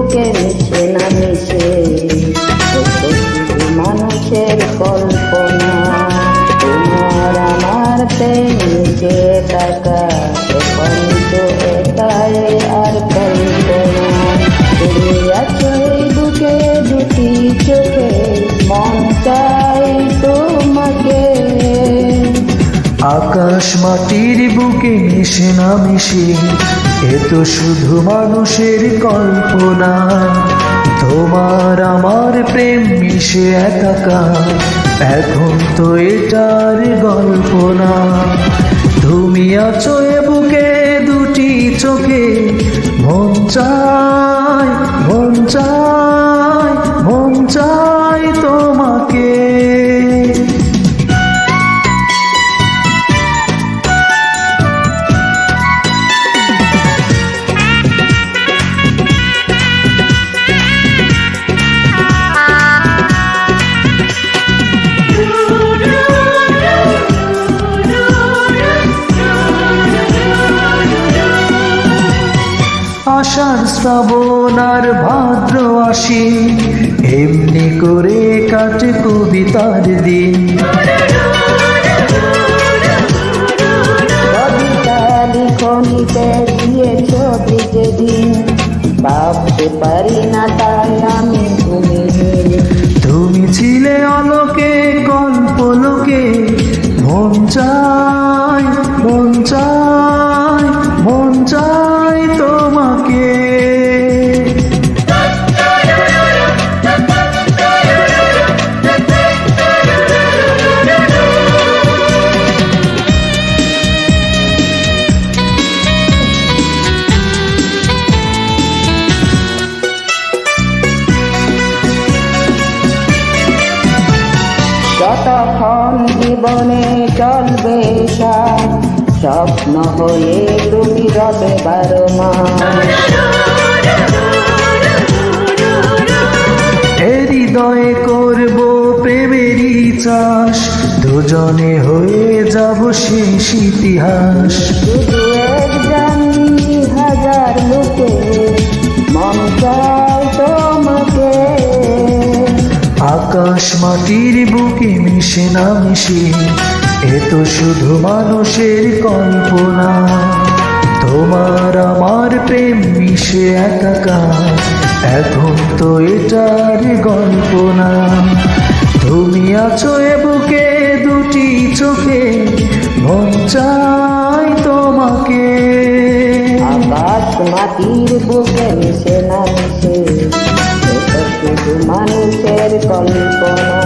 বুকে মিশে না মিশে শুধু মানুষের কল্পনা। তোমার আমার মিশে টাকা এখন তো একাই আর কল্পনা। তুমি আছো এই বুকে দুটি চোখে মন চাই তোমাকে। আকাশ মাটির বুকে মিশে না মিশে এ তো শুধু মানুষের কল্পনা। তোমার আমার প্রেম মিশে একাকার এখন তো এটার গল্প না। তুমি আছো এ বুকে দুটি চোখে মন চায় মন চায় মন চায় তোমাকে। আষাঢ় শ্রাবণ আর ভাদ্র আসি এমনি করে কাটে কবিতার দিন। কবিতা লিখনিতে দিয়েছ যেদিন ভাবতে পারি না তাই আমি তুমি। তুমি ছিলে অলোকে গল্প লোকে মন চায় মন চায় মন চায় তোমাকে। যতক্ষণ জীবনে চলবে স্বপ্ন হয়ে তুমি রবে 12 মাস। হৃদয়ে করব প্রেমেরই চাষ দুজনে হয়ে যাব শেষ ইতিহাস। শুধু একজন হাজার লোকে মন চায় তোমাকে। আকাশ মাটির বুকে মিশে না মিশে এ তো শুধু মানুষের কল্পনা। তোমার আমার প্রেম মিশে একাকার এখন তো এটার গল্প না। তুমি আছো এ বুকে দুটি চোখে মন চায় তোমাকে। আকাশ মাটির বুকে মিশে না মিশে শুধু মানুষের কল্পনা।